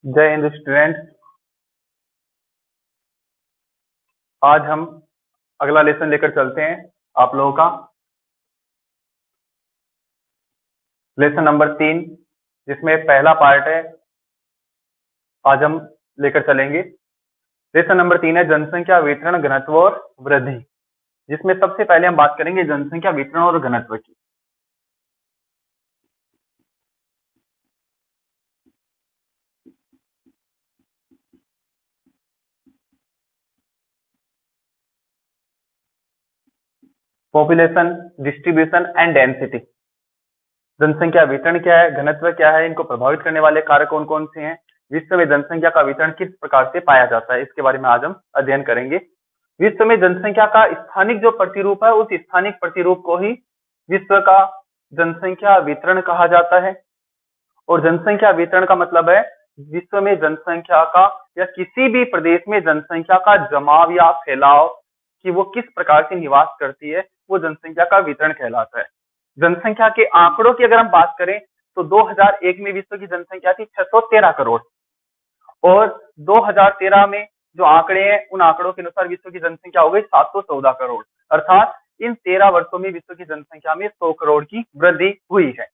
जय हिंद स्टूडेंट। आज हम अगला लेसन लेकर चलते हैं आप लोगों का लेसन नंबर 3, जिसमें पहला पार्ट है। आज हम लेकर चलेंगे। लेसन नंबर 3 है जनसंख्या वितरण घनत्व और वृद्धि, जिसमें सबसे पहले हम बात करेंगे जनसंख्या वितरण और घनत्व की। Population, distribution and density. जनसंख्या वितरण क्या है, घनत्व क्या है, इनको प्रभावित करने वाले कारक कौन कौन से हैं, विश्व में जनसंख्या का वितरण किस प्रकार से पाया जाता है, इसके बारे में आज हम अध्ययन करेंगे। विश्व में जनसंख्या का स्थानिक जो प्रतिरूप है, उस स्थानिक प्रतिरूप को ही विश्व का जनसंख्या वितरण कहा जाता है। और जनसंख्या वितरण का मतलब है विश्व में जनसंख्या का या किसी भी प्रदेश में जनसंख्या का जमाव या फैलाव, कि वो किस प्रकार से निवास करती है, वो जनसंख्या का वितरण कहलाता है। जनसंख्या के आंकड़ों की अगर हम बात करें तो 2001 में विश्व की जनसंख्या थी 613 करोड़, और 2013 में जो आंकड़े हैं, उन आंकड़ों के अनुसार विश्व की जनसंख्या हो गई 714 करोड़। अर्थात इन 13 वर्षों में विश्व की जनसंख्या में 100 करोड़ की वृद्धि हुई है।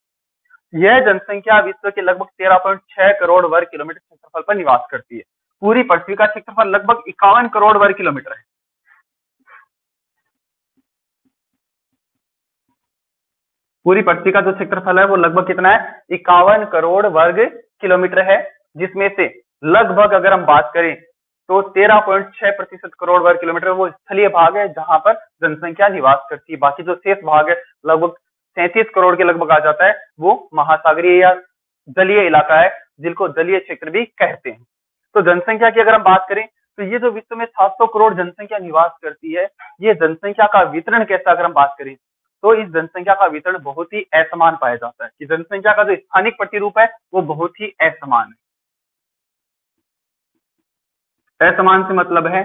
यह जनसंख्या विश्व के लगभग 13.6 करोड़ वर्ग किलोमीटर क्षेत्रफल पर निवास करती है। पूरी पृथ्वी का क्षेत्रफल लगभग 51 करोड़ वर्ग किलोमीटर है। पूरी पृथ्वी का जो क्षेत्रफल है वो लगभग कितना है, 51 करोड़ वर्ग किलोमीटर है, जिसमें से लगभग अगर हम बात करें तो 13.6% करोड़ वर्ग किलोमीटर वो स्थलीय भाग है, जहां पर जनसंख्या निवास करती है। बाकी जो शेष भाग है लगभग 37 करोड़ के लगभग आ जाता है, वो महासागरीय या जलीय इलाका है, जिनको जलीय क्षेत्र भी कहते हैं। तो जनसंख्या की अगर हम बात करें तो ये जो विश्व में 700 करोड़ जनसंख्या निवास करती है, ये जनसंख्या का वितरण कैसा अगर हम बात करें तो इस जनसंख्या का वितरण बहुत ही असमान पाया जाता है, कि जनसंख्या का जो स्थानिक प्रतिरूप है वो बहुत ही असमान है। असमान से मतलब है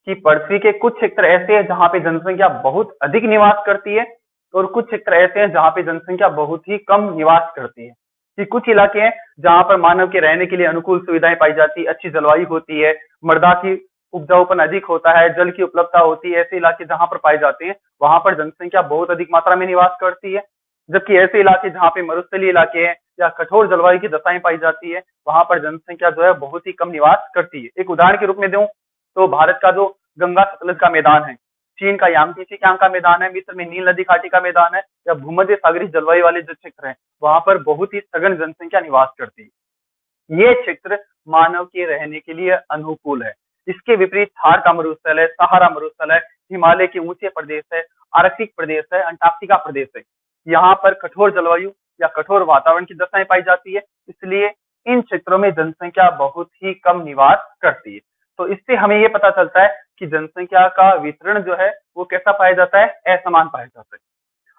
कि पृथ्वी के कुछ क्षेत्र ऐसे हैं जहां पे जनसंख्या बहुत अधिक निवास करती है, और कुछ क्षेत्र ऐसे हैं जहां पे जनसंख्या बहुत ही कम निवास करती है। कि कुछ इलाके हैं जहां पर मानव के रहने के लिए अनुकूल सुविधाएं पाई जाती है, अच्छी जलवायु होती है, मृदा की उपजाऊपन अधिक होता है, जल की उपलब्धता होती है। ऐसे इलाके जहां पर पाए जाते हैं वहां पर जनसंख्या बहुत अधिक मात्रा में निवास करती है। जबकि ऐसे इलाके जहां पे मरुस्थलीय इलाके हैं या कठोर जलवायु की दशाएं पाई जाती है, वहां पर जनसंख्या जो है बहुत ही कम निवास करती है। एक उदाहरण के रूप में दूं तो भारत का जो गंगा सतलज का मैदान है, चीन का यांगसी कियांग का मैदान है, मिस्र में नील नदी घाटी का मैदान है, या भूमध्य सागरीय जलवायु वाले जो क्षेत्र हैं, वहां पर बहुत ही सघन जनसंख्या निवास करती है। ये क्षेत्र मानव के रहने के लिए अनुकूल है। इसके विपरीत थार का मरुस्थल है, सहारा मरुस्थल है, हिमालय के ऊंचे प्रदेश है, आर्कटिक प्रदेश है, अंटार्कटिका प्रदेश है। यहाँ पर कठोर जलवायु या कठोर वातावरण की दशाएं पाई जाती है, इसलिए इन क्षेत्रों में जनसंख्या बहुत ही कम निवास करती है। तो इससे हमें ये पता चलता है कि जनसंख्या का वितरण जो है वो कैसा पाया जाता है, असमान पाया जाता है।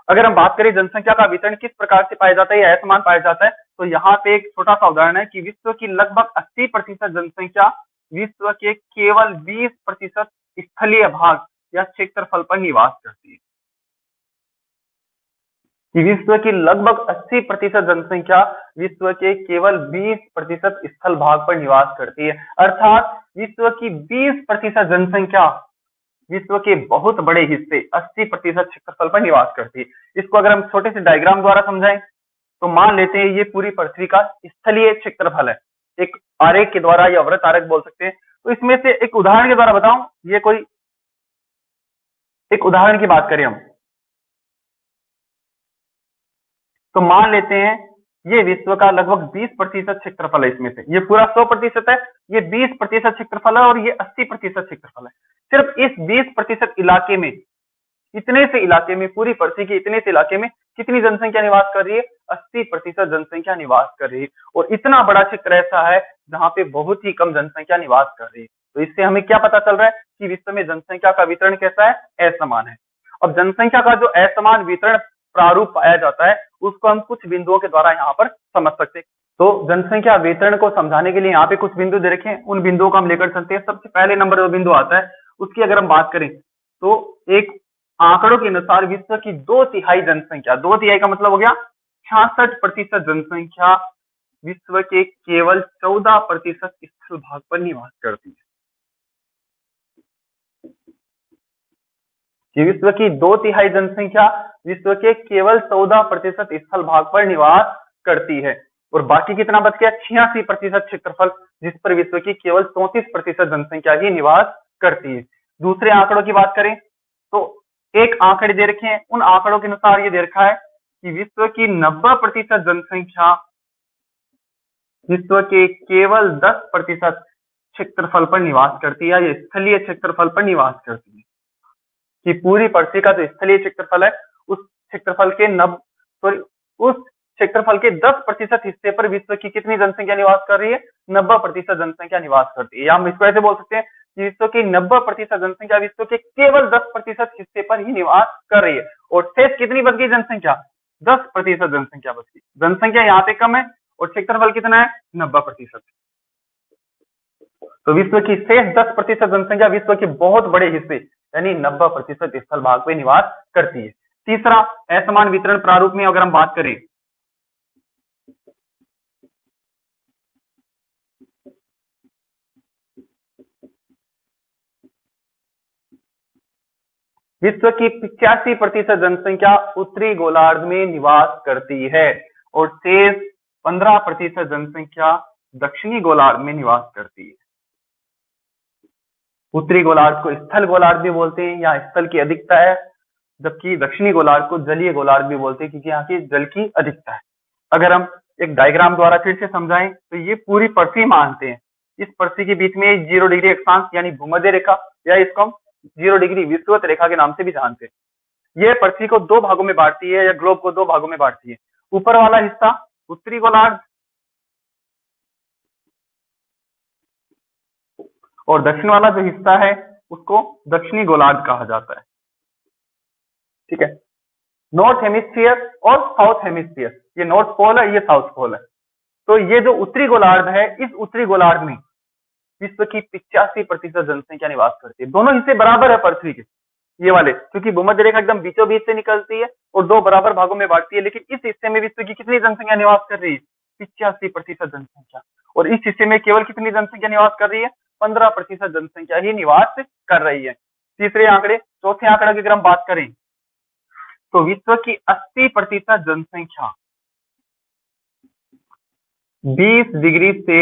अगर हम बात करें जनसंख्या का वितरण किस प्रकार से पाया जाता है या असमान पाया जाता है, तो यहाँ पे एक छोटा सा उदाहरण है कि विश्व की लगभग 80% जनसंख्या विश्व के केवल 20% स्थलीय भाग या क्षेत्रफल पर निवास करती है। कि विश्व की लगभग 80% जनसंख्या विश्व के केवल 20% स्थल भाग पर निवास करती है। अर्थात विश्व की 20% जनसंख्या विश्व के बहुत बड़े हिस्से 80% क्षेत्रफल पर निवास करती है। इसको अगर हम छोटे से डायग्राम द्वारा समझाएं तो मान लेते हैं ये पूरी पृथ्वी का स्थलीय क्षेत्रफल है, एक आरेख के द्वारा या वृत्त आरेख बोल सकते हैं। तो इसमें से एक उदाहरण के द्वारा बताऊं, ये कोई एक उदाहरण की बात करें हम, तो मान लेते हैं ये विश्व का लगभग 20% क्षेत्रफल है। इसमें से ये पूरा 100% है, ये 20% क्षेत्रफल है, और ये 80% क्षेत्रफल है। सिर्फ इस 20% इलाके में, इतने से इलाके में, पूरी पृथ्वी के इतने से इलाके में कितनी जनसंख्या निवास कर रही है, 80% जनसंख्या निवास कर रही है। और इतना बड़ा क्षेत्र ऐसा है जहां पे बहुत ही कम जनसंख्या निवास कर रही है। तो इससे हमें क्या पता चल रहा है कि विश्व में जनसंख्या का वितरण कैसा है, असमान है। अब जनसंख्या का जो असमान वितरण प्रारूप पाया जाता है, उसको हम कुछ बिंदुओं के द्वारा यहाँ पर समझ सकते हैं। तो जनसंख्या वितरण को समझाने के लिए यहाँ पे कुछ बिंदु दे रखे हैं, उन बिंदुओं को हम लेकर चलते हैं। सबसे पहले नंबर जो बिंदु आता है उसकी अगर हम बात करें तो एक आंकड़ों के अनुसार विश्व की 2/3 जनसंख्या, 2/3 का मतलब हो गया 66% जनसंख्या विश्व के केवल 14% स्थल भाग पर निवास करती है। कि विश्व की 2/3 जनसंख्या विश्व के केवल 14% स्थल भाग पर निवास करती है, और बाकी कितना बच गया? 86% क्षेत्रफल, जिस पर विश्व की केवल 34% जनसंख्या ही निवास करती है। दूसरे आंकड़ों की बात करें तो एक आंकड़े दे रखे हैं, उन आंकड़ों के अनुसार ये दे रखा है कि विश्व की 90% जनसंख्या विश्व के केवल 10% क्षेत्रफल पर निवास करती है, या स्थलीय क्षेत्रफल पर निवास करती है। कि पूरी पृथ्वी का जो स्थलीय क्षेत्रफल है, उस क्षेत्रफल के उस क्षेत्रफल के 10% हिस्से पर विश्व की कितनी जनसंख्या निवास कर रही है? 90% जनसंख्या निवास करती है। या हम इसको ऐसे बोल सकते हैं कि विश्व की 90% जनसंख्या विश्व के केवल 10% हिस्से पर ही निवास कर रही है, और शेष कितनी बच गई जनसंख्या? 10% जनसंख्या बच गई। जनसंख्या यहाँ पे कम है और क्षेत्रफल कितना है? 90%। तो विश्व की शेष 10% जनसंख्या विश्व के बहुत बड़े हिस्से यानी 90% स्थल भाग में निवास करती है। तीसरा, असमान वितरण प्रारूप में अगर हम बात करें, विश्व की 85% जनसंख्या उत्तरी गोलार्ध में निवास करती है, और शेष 15% जनसंख्या दक्षिणी गोलार्ध में निवास करती है। उत्तरी गोलार्ध को स्थल गोलार्ध भी बोलते हैं, यहाँ स्थल की अधिकता है, जबकि दक्षिणी गोलार्ध को जलीय गोलार्ध भी बोलते हैं, क्योंकि यहाँ की जल की अधिकता है। अगर हम एक डायग्राम द्वारा फिर से समझाएं तो ये पूरी पृथ्वी मानते हैं। इस पृथ्वी के बीच में 0 डिग्री अक्षांश यानी भूमध्य रेखा, या इसको हम 0 डिग्री विषुवत रेखा के नाम से भी जानते हैं। यह पृथ्वी को दो भागों में बांटती है, या ग्लोब को दो भागों में बांटती है। ऊपर वाला हिस्सा उत्तरी गोलार्ध और दक्षिण वाला जो हिस्सा है उसको दक्षिणी गोलार्ध कहा जाता है। ठीक है, नॉर्थ हेमिस्फीयर और साउथ हेमिस्फीयर, ये नॉर्थ पोल है, ये साउथ पोल है। तो ये जो उत्तरी गोलार्ध है, इस उत्तरी गोलार्ध में विश्व की 85% जनसंख्या निवास करती है। दोनों हिस्से बराबर है पृथ्वी के, ये वाले, क्योंकि भूमध्य रेखा एकदम बीचों बीच से निकलती है और दो बराबर भागों में बांटती है। लेकिन इस हिस्से में विश्व की कितनी जनसंख्या निवास कर रही है? 85% जनसंख्या। और इस हिस्से में केवल कितनी जनसंख्या निवास कर रही है? 15% जनसंख्या ही निवास कर रही है। तीसरे आंकड़े, चौथे आंकड़े की अगर हम बात करें तो विश्व की 80% जनसंख्या 20 डिग्री से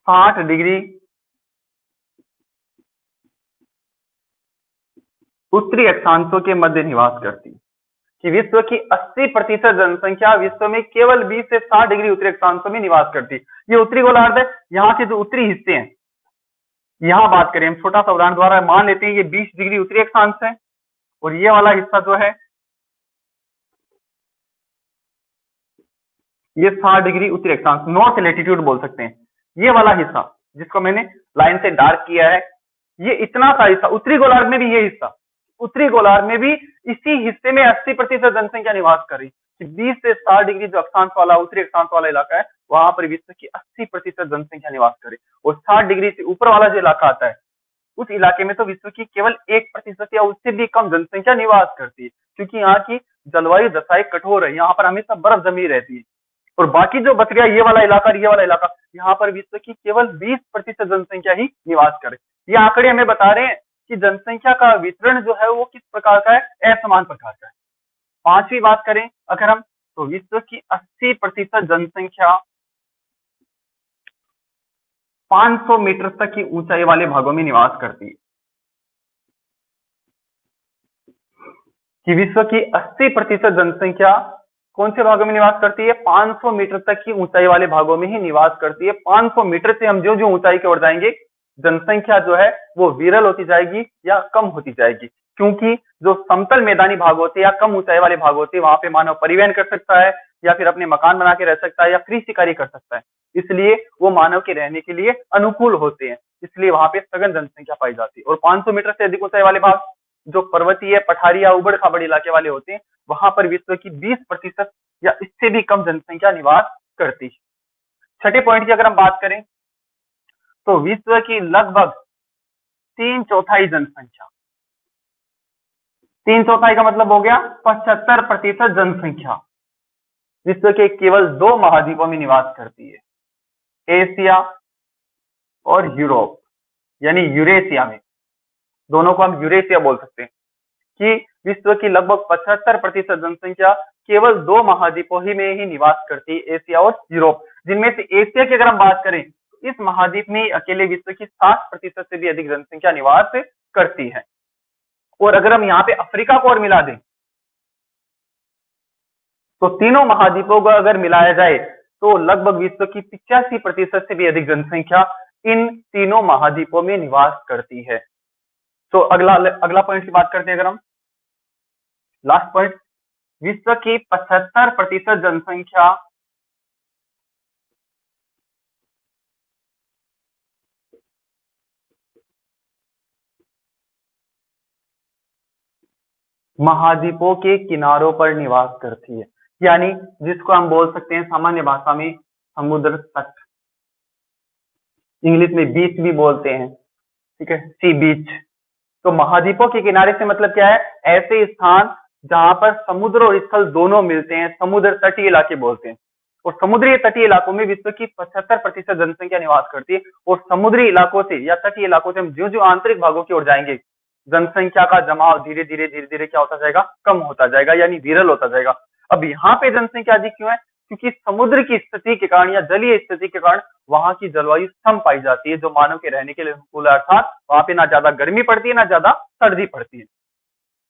60 डिग्री उत्तरी अक्षांशों के मध्य निवास करती है। कि विश्व की 80% जनसंख्या विश्व में केवल 20 से 60 डिग्री उत्तरी अक्षांशों में निवास करती है। ये उत्तरी गोलार्ध है, यहाँ के जो उत्तरी हिस्से हैं, यहाँ बात करें हम छोटा सा उदाहरण द्वारा मान लेते हैं ये 20 डिग्री उत्तरी अक्षांश है, और ये वाला हिस्सा जो है ये 60 डिग्री उत्तरी अक्षांश, नॉर्थ लैटिट्यूड बोल सकते हैं। ये वाला हिस्सा जिसको मैंने लाइन से डार्क किया है, ये इतना सा हिस्सा उत्तरी गोलार्ध में भी, ये हिस्सा उत्तरी गोलार्ध में भी इसी हिस्से में 80% जनसंख्या निवास कर रही है। 20 से 60 डिग्री जो अक्षांश वाला उत्तरी अक्षांश वाला इलाका है, वहां पर विश्व की 80% जनसंख्या निवास करे। और 60 डिग्री से ऊपर वाला जो इलाका आता है, उस इलाके में तो विश्व की केवल 1% या उससे भी कम जनसंख्या निवास करती है, क्योंकि यहाँ की जलवायु दशाएं कठोर है, यहाँ पर हमेशा बर्फ जमी रहती है। और बाकी जो बच गया ये वाला इलाका, ये वाला इलाका, यहाँ पर विश्व की केवल 20% जनसंख्या ही निवास करे। ये आंकड़े हमें बता रहे हैं कि जनसंख्या का वितरण जो है वो किस प्रकार का है? असमान प्रकार का है। पांचवी बात करें अगर हम, तो विश्व की 80% जनसंख्या 500 मीटर तक की ऊंचाई वाले भागों में निवास करती है। कि विश्व की 80% जनसंख्या कौन से भागों में निवास करती है? 500 मीटर तक की ऊंचाई वाले भागों में ही निवास करती है। 500 मीटर से हम जो जो ऊंचाई की ओर जाएंगे, जनसंख्या जो है वो विरल होती जाएगी या कम होती जाएगी, क्योंकि जो समतल मैदानी भाग होते हैं या कम ऊंचाई वाले भाग होते हैं, वहां पे मानव परिवहन कर सकता है, या फिर अपने मकान बना के रह सकता है, या कृषि शिकारी कर सकता है। इसलिए वो मानव के रहने के लिए अनुकूल होते हैं, इसलिए वहां पे सघन जनसंख्या पाई जाती है। और 500 मीटर से अधिक ऊंचाई वाले भाग जो पर्वतीय, पठारी या उबड़ खाबड़ इलाके वाले होते हैं, वहां पर विश्व की 20% या इससे भी कम जनसंख्या निवास करती है। छठे पॉइंट की अगर हम बात करें तो विश्व की लगभग 3/4 जनसंख्या, 3/4 का मतलब हो गया 75% जनसंख्या विश्व के केवल 2 महाद्वीपों में निवास करती है, एशिया और यूरोप, यानी यूरेशिया में। दोनों को हम यूरेशिया बोल सकते हैं कि विश्व की लगभग 75% जनसंख्या केवल 2 महाद्वीपों ही में ही निवास करती है, एशिया और यूरोप। जिनमें से एशिया की अगर हम बात करें तो इस महाद्वीप में अकेले विश्व की 60% से भी अधिक जनसंख्या निवास करती है। और अगर हम यहाँ पे अफ्रीका को और मिला दें तो तीनों महाद्वीपों को अगर मिलाया जाए तो लगभग विश्व की 85% से भी अधिक जनसंख्या इन तीनों महाद्वीपों में निवास करती है। तो अगला पॉइंट की बात करते हैं अगर हम, लास्ट पॉइंट, विश्व की 75% जनसंख्या महाद्वीपों के किनारों पर निवास करती है, यानी जिसको हम बोल सकते हैं सामान्य भाषा में समुद्र तट, इंग्लिश में बीच भी बोलते हैं, ठीक है, सी बीच। तो महाद्वीपों के किनारे से मतलब क्या है, ऐसे स्थान जहां पर समुद्र और स्थल दोनों मिलते हैं, समुद्र तटीय इलाके बोलते हैं। और समुद्री तटीय इलाकों में विश्व की 75% जनसंख्या निवास करती है। और समुद्री इलाकों से या तटीय इलाकों से हम जो जो आंतरिक भागों की ओर जाएंगे, जनसंख्या का जमाव धीरे धीरे क्या होता जाएगा, कम होता जाएगा, यानी विरल होता जाएगा। अब यहाँ पे जनसंख्या अधिक क्यों है, क्योंकि समुद्र की स्थिति के कारण या जलीय स्थिति के कारण वहां की जलवायु सम पाई जाती है, जो मानव के रहने के लिए अनुकूल है। अर्थात वहां पे ना ज्यादा गर्मी पड़ती है ना ज्यादा सर्दी पड़ती है,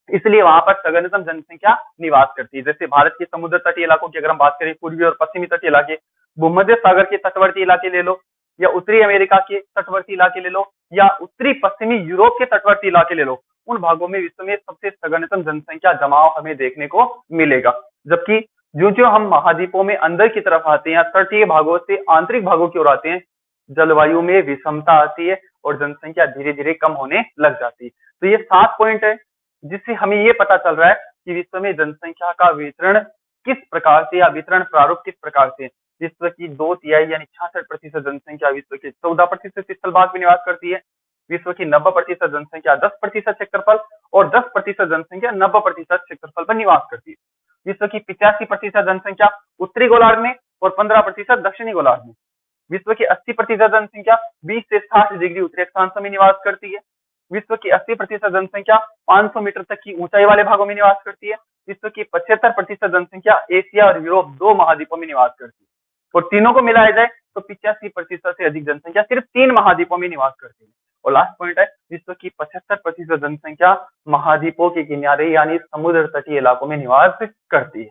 इसलिए वहां पर सघनतम जनसंख्या निवास करती है। जैसे भारत के समुद्र तटीय इलाकों की अगर हम बात करें, पूर्वी और पश्चिमी तटीय इलाके, भूमध्य सागर के तटवर्ती इलाके ले लो, या उत्तरी अमेरिका के तटवर्ती इलाके ले लो, या उत्तरी पश्चिमी यूरोप के तटवर्ती इलाके ले लो, उन भागों में विश्व में सबसे सघनतम जनसंख्या जमाव हमें देखने को मिलेगा। जबकि जो जो हम महाद्वीपों में अंदर की तरफ आते हैं, तटीय भागों से आंतरिक भागों की ओर आते हैं, जलवायु में विषमता आती है और जनसंख्या धीरे धीरे कम होने लग जाती है। तो ये 7 पॉइंट है जिससे हमें ये पता चल रहा है कि विश्व में जनसंख्या का वितरण किस प्रकार से या वितरण प्रारूप किस प्रकार से। विश्व की 2/3 यानी 66% जनसंख्या विश्व के 14% स्थल भाग में निवास करती है। विश्व की 90% जनसंख्या 10% क्षेत्रफल और 10% जनसंख्या 90% क्षेत्रफल पर निवास करती है। विश्व की 85% जनसंख्या उत्तरी गोलार्ध में और 15% दक्षिणी गोलार्ध में। विश्व की 80% जनसंख्या 20 से 60 डिग्री उत्तरी अक्षांश में निवास करती है। विश्व की 80% जनसंख्या 500 मीटर तक की ऊंचाई वाले भागों में निवास करती है। विश्व की 75% जनसंख्या एशिया और यूरोप 2 महाद्वीपों में निवास करती है। और तीनों को मिलाया जाए तो 85% से अधिक जनसंख्या सिर्फ 3 महाद्वीपों में निवास करती है। और लास्ट पॉइंट है, विश्व की 75% जनसंख्या महाद्वीपों के किनारे यानी समुद्र तटीय इलाकों में निवास करती है।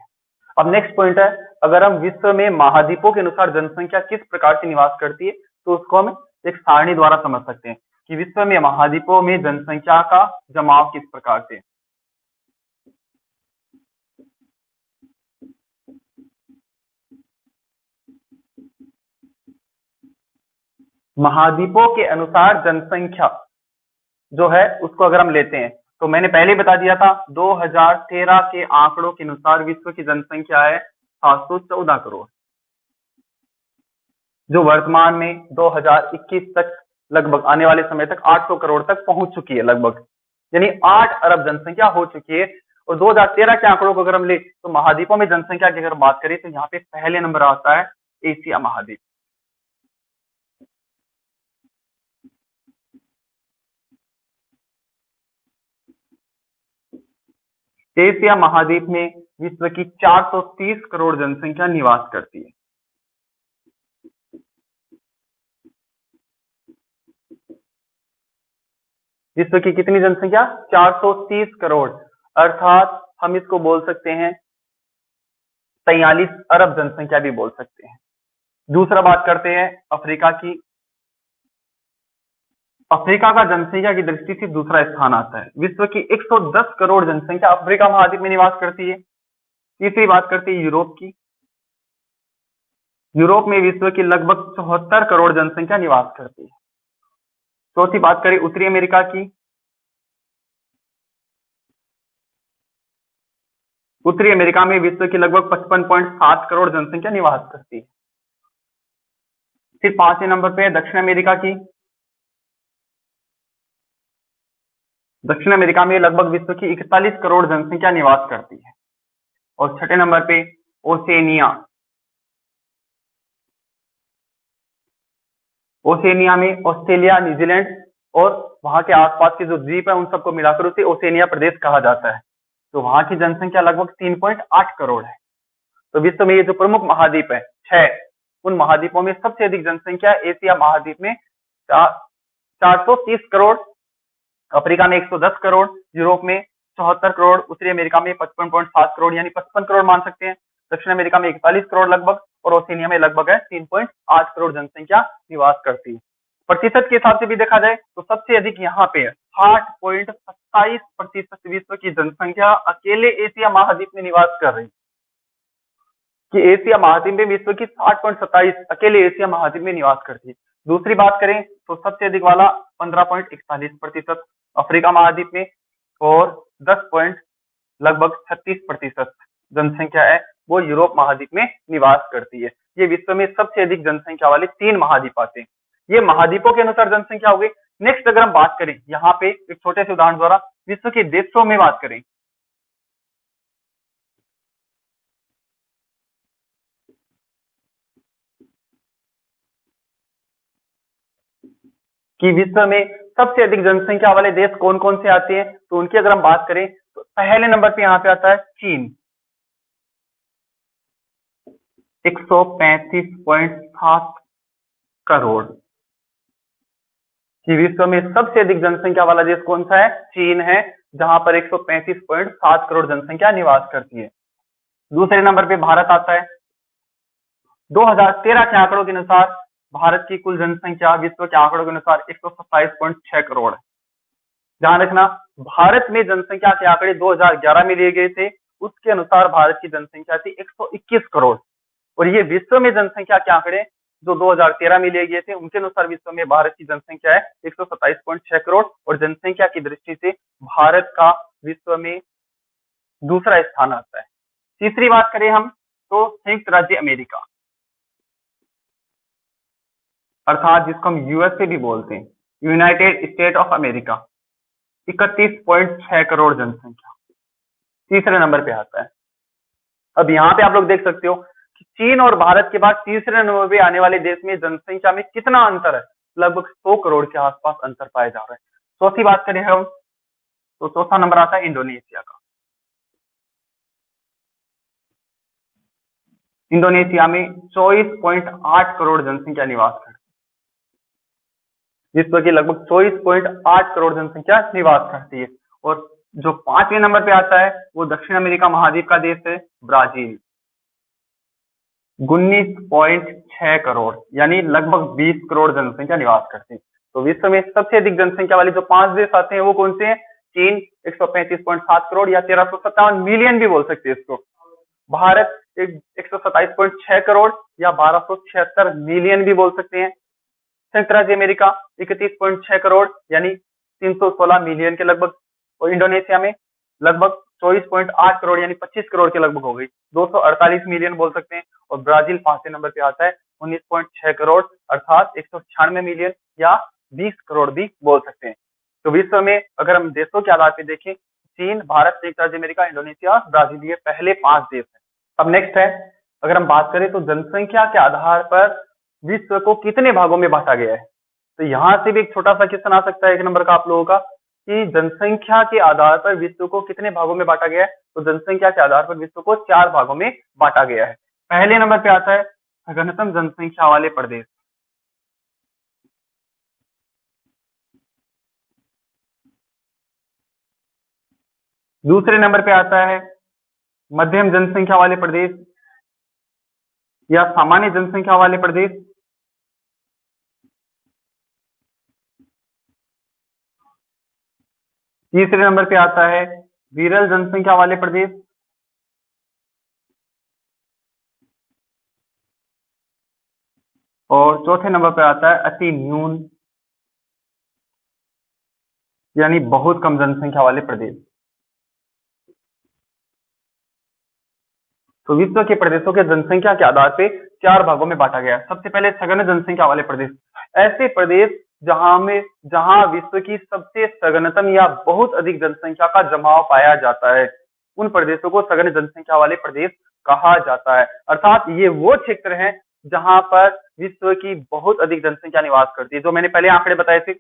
अब नेक्स्ट पॉइंट है, अगर हम विश्व में महाद्वीपों के अनुसार जनसंख्या किस प्रकार से निवास करती है तो उसको हम एक सारणी द्वारा समझ सकते हैं कि विश्व में महाद्वीपों में जनसंख्या का जमाव किस प्रकार से। महाद्वीपों के अनुसार जनसंख्या जो है उसको अगर हम लेते हैं तो मैंने पहले ही बता दिया था, 2013 के आंकड़ों के अनुसार विश्व की जनसंख्या है 714 करोड़, जो वर्तमान में 2021 तक लगभग आने वाले समय तक 800 करोड़ तक पहुंच चुकी है लगभग, यानी 8 अरब जनसंख्या हो चुकी है। और 2013 के आंकड़ों को अगर हम ले तो महाद्वीपों में जनसंख्या की अगर बात करें तो यहाँ पे पहले नंबर आता है एशिया महाद्वीप। एशिया महाद्वीप में विश्व की 430 करोड़ जनसंख्या निवास करती है। विश्व की कितनी जनसंख्या, 430 करोड़, अर्थात हम इसको बोल सकते हैं 43 अरब जनसंख्या भी बोल सकते हैं। दूसरा बात करते हैं अफ्रीका की। अफ्रीका का जनसंख्या की दृष्टि से दूसरा स्थान आता है, विश्व की 110 करोड़ जनसंख्या अफ्रीका महाद्वीप में निवास करती है। तीसरी बात करते हैं यूरोप की। यूरोप में विश्व की लगभग 74 करोड़ जनसंख्या निवास करती है। चौथी बात करें उत्तरी अमेरिका की। उत्तरी अमेरिका में विश्व की लगभग 55.7 करोड़ जनसंख्या निवास करती है। फिर 5वें नंबर पे दक्षिण अमेरिका की। दक्षिण अमेरिका में लगभग विश्व की 41 करोड़ जनसंख्या निवास करती है। और 6ठे नंबर पे ओसेनिया। ओसेनिया में ऑस्ट्रेलिया, न्यूजीलैंड और वहां के आसपास के जो द्वीप है उन सबको मिलाकर उसे ओसेनिया प्रदेश कहा जाता है। तो वहां की जनसंख्या लगभग 3.8 करोड़ है। तो विश्व में ये जो प्रमुख महाद्वीप है 6, उन महाद्वीपों में सबसे अधिक जनसंख्या एशिया महाद्वीप में 430 करोड़, अफ्रीका में 110 करोड़, यूरोप में 74 करोड़, उत्तरी अमेरिका में 55.7 करोड़ यानी 55 करोड़ मान सकते हैं, दक्षिण अमेरिका में 41 करोड़ लगभग, और ओसेनिया में लगभग है 3.8 करोड़ जनसंख्या निवास करती है। प्रतिशत के हिसाब से भी देखा जाए तो सबसे अधिक यहाँ पे 60.27% विश्व की जनसंख्या अकेले एशिया महाद्वीप में निवास कर रही, कि एशिया महाद्वीप में विश्व की 60.27 अकेले एशिया महाद्वीप में निवास करती है। दूसरी बात करें तो सबसे अधिक वाला 15.41% अफ्रीका महाद्वीप में, और 10 लगभग 36% जनसंख्या है वो यूरोप महाद्वीप में निवास करती है। ये विश्व में सबसे अधिक जनसंख्या वाले 3 महाद्वीप आते हैं। ये महाद्वीपों के अनुसार जनसंख्या हो गई। नेक्स्ट अगर हम बात करें यहाँ पे एक छोटे से उदाहरण द्वारा विश्व के देशों में बात करें, कि विश्व में सबसे अधिक जनसंख्या वाले देश कौन कौन से आते हैं, तो उनकी अगर हम बात करें तो पहले नंबर पे यहाँ पे आता है चीन, 135.7 करोड़। कि विश्व में सबसे अधिक जनसंख्या वाला देश कौन सा है, चीन है, जहां पर 135.7 करोड़ जनसंख्या निवास करती है। दूसरे नंबर पे भारत आता है। 2013 के आंकड़ों के अनुसार भारत की कुल जनसंख्या विश्व के आंकड़ों के अनुसार 127.6 करोड़ है। ध्यान रखना, भारत में जनसंख्या के आंकड़े 2011 में लिए गए थे, उसके अनुसार भारत की जनसंख्या थी 121 करोड़, और ये विश्व में जनसंख्या के आंकड़े जो 2013 में लिए गए थे उनके अनुसार विश्व में भारत की जनसंख्या है 127.6 करोड़, और जनसंख्या की दृष्टि से भारत का विश्व में दूसरा स्थान आता है। तीसरी बात करें हम तो संयुक्त राज्य अमेरिका, अर्थात जिसको हम यूएसए भी बोलते हैं, United state of America, 31.6 crore जनसंख्या तीसरे नंबर पे आता है। अब यहाँ पे आप लोग देख सकते हो कि चीन और भारत के बाद तीसरे नंबर पे आने वाले देश में जनसंख्या में कितना अंतर है, लगभग 100 करोड़ के आसपास अंतर पाया जा रहा है। चौथी बात करें हम तो चौथा नंबर आता है इंडोनेशिया का। इंडोनेशिया में 24.8 करोड़ जनसंख्या निवास करती है। विश्व की लगभग 24.8 करोड़ जनसंख्या निवास करती है। और जो 5वें नंबर पे आता है वो दक्षिण अमेरिका महाद्वीप का देश है ब्राजील, 19.6 करोड़ यानी लगभग 20 करोड़ जनसंख्या निवास करती है। तो विश्व में सबसे अधिक जनसंख्या वाले जो 5 देश आते हैं वो कौन से हैं, चीन 135.7 करोड़ या 1357 मिलियन भी बोल सकते हैं इसको, भारत 127.6 करोड़ या 1276 मिलियन भी बोल सकते हैं, संयुक्त राज्य अमेरिका 31.6 करोड़ यानी 316 मिलियन के लगभग, और इंडोनेशिया में लगभग 24.8 करोड़ यानी 25 करोड़ के लगभग हो गई, 248 मिलियन बोल सकते हैं। और ब्राजील 5वें नंबर पे आता है 19.6 करोड़ अर्थात 196 मिलियन या 20 करोड़ भी बोल सकते हैं। तो विश्व में अगर हम देशों के आधार पे देखें, चीन, भारत, संयुक्त राज्य अमेरिका, इंडोनेशिया, ब्राजील, ये पहले 5 देश है। अब नेक्स्ट है, अगर हम बात करें तो जनसंख्या के आधार पर विश्व को कितने भागों में बांटा गया है, तो यहां से भी एक छोटा सा क्वेश्चन आ सकता है 1 नंबर का आप लोगों का, कि जनसंख्या के आधार पर विश्व को कितने भागों में बांटा गया है, तो जनसंख्या के आधार पर विश्व को 4 भागों में बांटा गया है। पहले नंबर पे आता है सघनतम जनसंख्या वाले प्रदेश, दूसरे नंबर पे आता है मध्यम जनसंख्या वाले प्रदेश या सामान्य जनसंख्या वाले प्रदेश, तीसरे नंबर पे आता है विरल जनसंख्या वाले प्रदेश, और चौथे नंबर पे आता है अति न्यून यानी बहुत कम जनसंख्या वाले प्रदेश। तो विश्व के प्रदेशों के जनसंख्या के आधार पे 4 भागों में बांटा गया है। सबसे पहले सघन जनसंख्या वाले प्रदेश, ऐसे प्रदेश जहां विश्व की सबसे सघनतम या बहुत अधिक जनसंख्या का जमाव पाया जाता है, उन प्रदेशों को सघन जनसंख्या वाले प्रदेश कहा जाता है। अर्थात ये वो क्षेत्र है जहां पर विश्व की बहुत अधिक जनसंख्या निवास करती है। जो मैंने पहले आंकड़े बताए थे,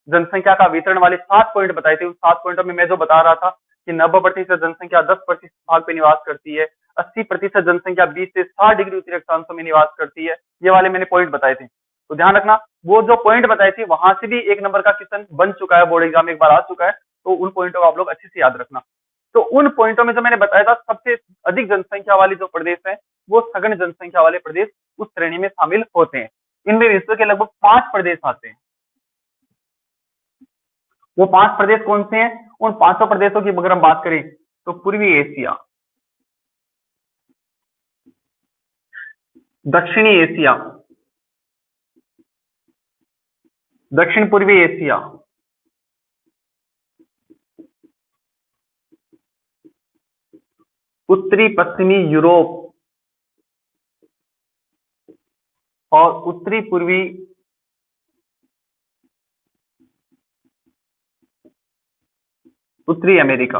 जनसंख्या का वितरण वाले 7 पॉइंट बताए थे, उन 7 पॉइंटों में मैं जो बता रहा था कि 90% जनसंख्या 10% भाग पे निवास करती है, 80% जनसंख्या 20 से 60 डिग्री उत्तरी अक्षांशों में निवास करती है, ये वाले मैंने पॉइंट बताए थे। तो ध्यान रखना, वो जो पॉइंट बताए थे वहां से भी 1 नंबर का क्वेश्चन बन चुका है, बोर्ड एग्जाम में एक बार आ चुका है, तो उन पॉइंटों को आप लोग अच्छे से याद रखना। तो उन पॉइंटों में जो मैंने बताया था, सबसे अधिक जनसंख्या वाली जो प्रदेश है वो सघन जनसंख्या वाले प्रदेश उस श्रेणी में शामिल होते हैं। इनमें विश्व के लगभग 5 प्रदेश आते हैं। वो 5 प्रदेश कौन से हैं? उन 5 प्रदेशों की अगर हम बात करें तो पूर्वी एशिया, दक्षिणी एशिया, दक्षिण पूर्वी एशिया, उत्तरी पश्चिमी यूरोप और उत्तरी पूर्वी उत्तरी अमेरिका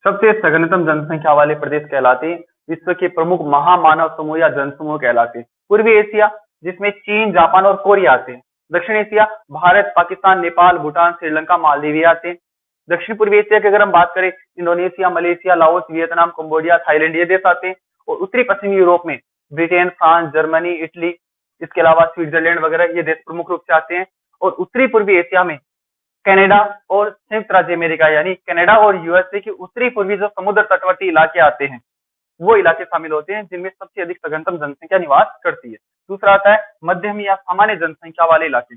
सबसे सघनतम जनसंख्या वाले प्रदेश कहलाते, विश्व के प्रमुख महामानव समूह या जनसमूह कहलाते। पूर्वी एशिया जिसमें चीन, जापान और कोरिया आते हैं। दक्षिण एशिया भारत, पाकिस्तान, नेपाल, भूटान, श्रीलंका, मालदीव आते हैं। दक्षिण पूर्वी एशिया की अगर हम बात करें, Indonesia, Malaysia, Laos, Vietnam, Cambodia, Thailand ये देश आते हैं। और उत्तरी पश्चिमी यूरोप में ब्रिटेन, फ्रांस, जर्मनी, इटली, इसके अलावा स्विट्जरलैंड वगैरह ये देश प्रमुख रूप से आते हैं। और उत्तरी पूर्वी एशिया में कनाडा और संयुक्त राज्य अमेरिका यानी कनाडा और यूएसए के उत्तरी पूर्वी जो समुद्र तटवर्ती इलाके आते हैं, वो इलाके शामिल होते हैं जिनमें सबसे अधिक सघनतम जनसंख्या निवास करती है। दूसरा आता है मध्यम या सामान्य जनसंख्या वाले इलाके।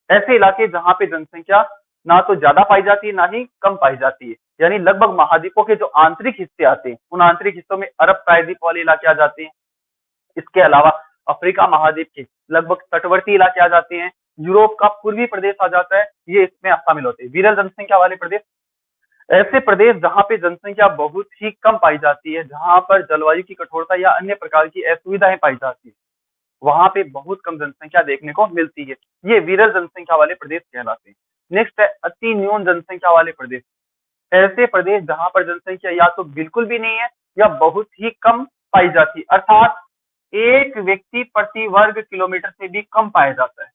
ऐसे इलाके जहां पे जनसंख्या ना तो ज्यादा पाई जाती है ना ही कम पाई जाती है, यानी लगभग महाद्वीपों के जो आंतरिक हिस्से आते हैं उन आंतरिक हिस्सों में अरब प्रायद्वीप वाले इलाके आ जाते हैं। इसके अलावा अफ्रीका महाद्वीप के लगभग तटवर्ती इलाके आ जाते हैं। यूरोप का पूर्वी प्रदेश आ जाता है, ये इसमें शामिल होते हैं। विरल जनसंख्या वाले प्रदेश, ऐसे प्रदेश जहां पे जनसंख्या बहुत ही कम पाई जाती है, जहां पर जलवायु की कठोरता या अन्य प्रकार की असुविधाएं पाई जाती है, वहां पे बहुत कम जनसंख्या देखने को मिलती है, ये विरल जनसंख्या वाले प्रदेश कहलाते हैं। नेक्स्ट है अति न्यून जनसंख्या वाले प्रदेश। ऐसे प्रदेश जहां पर जनसंख्या या तो बिल्कुल भी नहीं है या बहुत ही कम पाई जाती है, अर्थात एक व्यक्ति प्रति वर्ग किलोमीटर से भी कम पाया जाता है।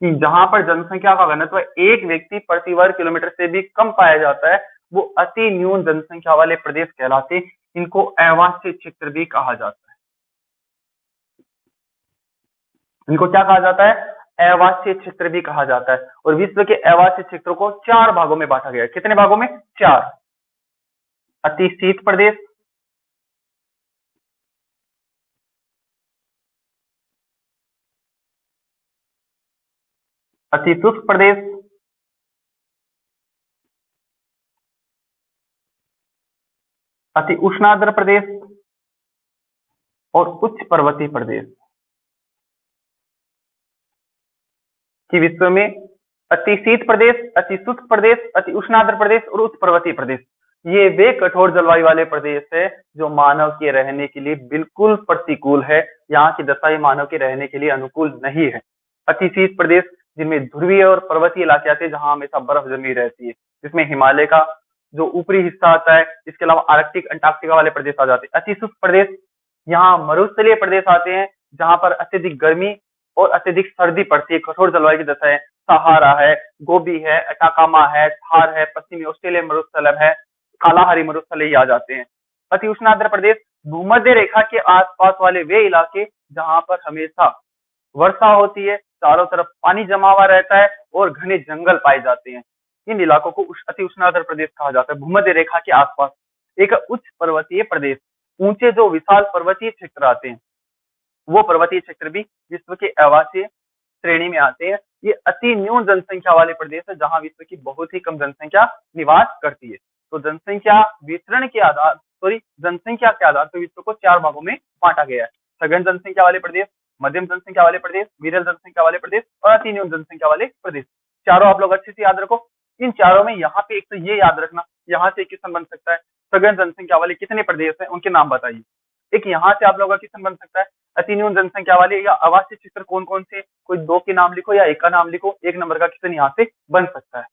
कि जहां पर जनसंख्या का घनत्व एक व्यक्ति प्रति वर्ग किलोमीटर से भी कम पाया जाता है, वो अति न्यून जनसंख्या वाले प्रदेश कहलाते। इनको आवासीय क्षेत्र भी कहा जाता है। इनको क्या कहा जाता है? आवासीय क्षेत्र भी कहा जाता है। और विश्व के आवासीय क्षेत्रों को 4 भागों में बांटा गया है। कितने भागों में? 4। अति शीत प्रदेश, अति शुष्क प्रदेश, अति उष्णाद्र प्रदेश और उच्च पर्वतीय प्रदेश। कि विश्व में अति शीत प्रदेश, अति शुष्क प्रदेश, अति उष्णाद्र प्रदेश और उच्च पर्वतीय प्रदेश, ये वे कठोर जलवायु वाले प्रदेश है जो मानव के रहने के लिए बिल्कुल प्रतिकूल है। यहाँ की दशा मानव के रहने के लिए अनुकूल नहीं है। अति शीत प्रदेश जिनमें ध्रुवीय और पर्वतीय इलाके आते हैं जहां हमेशा बर्फ जमी रहती है, जिसमें हिमालय का जो ऊपरी हिस्सा आता है, इसके अलावा आर्कटिक, अंटार्कटिका वाले प्रदेश आ जाते हैं। अति शुष्क प्रदेश, यहाँ मरुस्थलीय प्रदेश आते हैं जहां पर अत्यधिक गर्मी और अत्यधिक सर्दी पड़ती है, कठोर जलवायु की दशा है। सहारा है, गोबी है, अटाकामा है, थार है, पश्चिमी ऑस्ट्रेलिया मरुस्थल है, कालाहारी मरुस्थल आ जाते हैं। अति उष्णाद्र प्रदेश, भूमध्य रेखा के आसपास वाले वे इलाके जहां पर हमेशा वर्षा होती है, चारों तरफ पानी जमा हुआ रहता है और घने जंगल पाए जाते हैं, इन इलाकों को अति उष्णाद्र प्रदेश कहा जाता है, भूमध्य रेखा के आसपास। एक उच्च पर्वतीय प्रदेश, ऊंचे जो विशाल पर्वतीय क्षेत्र आते हैं, वो पर्वतीय क्षेत्र भी विश्व के आवासीय श्रेणी में आते हैं। ये अति न्यून जनसंख्या वाले प्रदेश है जहां विश्व की बहुत ही कम जनसंख्या निवास करती है। तो जनसंख्या वितरण के आधार जनसंख्या के आधार पर विश्व को 4 भागों में बांटा गया है। सघन जनसंख्या वाले प्रदेश, मध्यम जनसंख्या वाले प्रदेश, विरल जनसंख्या वाले प्रदेश और अति न्यून जनसंख्या वाले प्रदेश। चारों आप लोग अच्छे से याद रखो। इन चारों में यहाँ पे एक तो ये याद रखना, यहाँ से क्वेश्चन बन सकता है सघन जनसंख्या वाले कितने प्रदेश हैं, उनके नाम बताइए। एक यहाँ से आप लोगों का क्वेश्चन बन सकता है अति न्यून जनसंख्या वाले या आवासीय क्षेत्र कौन कौन से, कोई 2 के नाम लिखो या 1 का नाम लिखो। 1 नंबर का क्वेश्चन यहाँ से बन सकता है।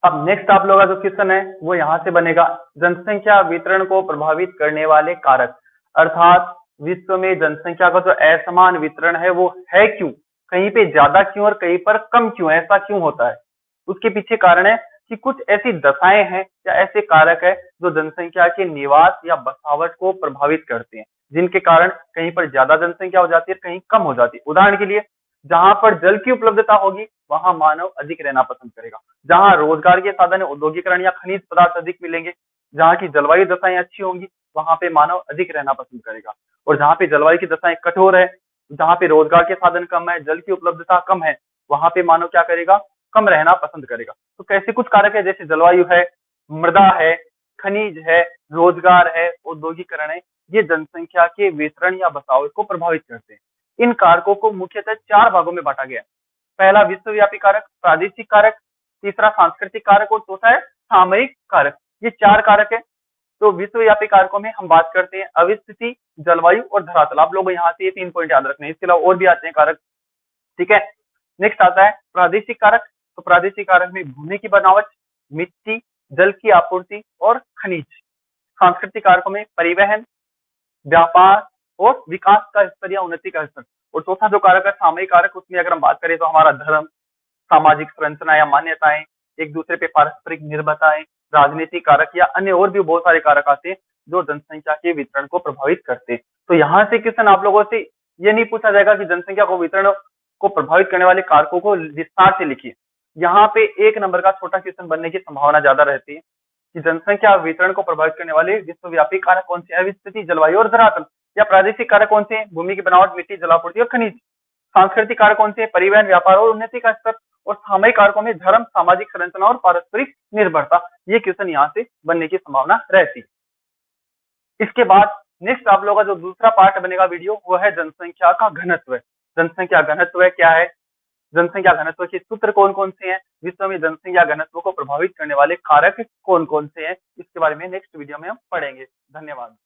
अब नेक्स्ट आप लोगों का जो क्वेश्चन है वो यहाँ से बनेगा, जनसंख्या वितरण को प्रभावित करने वाले कारक, अर्थात विश्व में जनसंख्या का जो असमान वितरण है वो है क्यों, कहीं पे ज्यादा क्यों और कहीं पर कम क्यों, ऐसा क्यों होता है। उसके पीछे कारण है कि कुछ ऐसी दशाएं हैं या ऐसे कारक है जो जनसंख्या के निवास या बसावट को प्रभावित करते हैं, जिनके कारण कहीं पर ज्यादा जनसंख्या हो जाती है, कहीं कम हो जाती है। उदाहरण के लिए, जहां पर जल की उपलब्धता होगी वहां मानव अधिक रहना पसंद करेगा, जहां रोजगार के साधन औद्योगिकरण या खनिज पदार्थ अधिक मिलेंगे, जहां की जलवायु दशाएं अच्छी होंगी वहां पे मानव अधिक रहना पसंद करेगा, और जहां पे जलवायु की दशाएं कठोर है, जहां पे रोजगार के साधन कम है, जल की उपलब्धता कम है, वहां पे मानव क्या करेगा, कम रहना पसंद करेगा। तो कैसे कुछ कारक है, जैसे जलवायु है, मृदा है, खनिज है, रोजगार है, औद्योगिकरण है, ये जनसंख्या के वितरण या बसावट को प्रभावित करते हैं। इन कारकों को मुख्यतः 4 भागों में बांटा गया है। पहला विश्वव्यापी कारक, प्रादेशिक कारक, तीसरा सांस्कृतिक कारक और चौथा है सामयिक कारक। ये 4 कारक है। तो विश्वव्यापी कारकों में हम बात करते हैं अवस्थिति, जलवायु और धरातल। आप लोग यहाँ से ये 3 पॉइंट याद रखने हैं, इसके अलावा और भी आते हैं कारक, ठीक है। नेक्स्ट आता है प्रादेशिक कारक। तो प्रादेशिक कारक में भूमि की बनावट, मिट्टी, जल की आपूर्ति और खनिज। सांस्कृतिक कारकों में परिवहन, व्यापार और विकास का स्तर या उन्नति का स्तर। और चौथा जो कारक है सामयिक कारक, उसमें अगर हम बात करें तो हमारा धर्म, सामाजिक संरचना या मान्यताएं, एक दूसरे पे पारस्परिक निर्भरताएं, राजनीतिक कारक या अन्य और भी बहुत सारे कारक आते हैं जो जनसंख्या के वितरण को प्रभावित करते हैं। तो यहाँ से क्वेश्चन आप लोगों से ये नहीं पूछा जाएगा कि जनसंख्या को वितरण को प्रभावित करने वाले कारकों को विस्तार से लिखिए। यहाँ पे 1 नंबर का छोटा क्वेश्चन बनने की संभावना ज्यादा रहती है कि जनसंख्या वितरण को प्रभावित करने वाले विश्वव्यापी कारक कौन से हैं, अवस्थिति, जलवायु और धरातल। या प्रादेशिक कारक कौन से हैं, भूमि की बनावट, मिट्टी, जलापूर्ति और खनिज। सांस्कृतिक कारक कौन से हैं, परिवहन, व्यापार और उन्नति का स्तर। और सामयिक कारकों में धर्म, सामाजिक संरचना और पारस्परिक निर्भरता। ये क्वेश्चन यहाँ से बनने की संभावना रहती है। इसके बाद नेक्स्ट आप लोगों का जो दूसरा पार्ट बनेगा वीडियो, वो है जनसंख्या का घनत्व। जनसंख्या घनत्व क्या है, जनसंख्या घनत्व के सूत्र कौन कौन से हैं, विश्व में जनसंख्या घनत्व को प्रभावित करने वाले कारक कौन कौन से हैं, इसके बारे में नेक्स्ट वीडियो में हम पढ़ेंगे। धन्यवाद।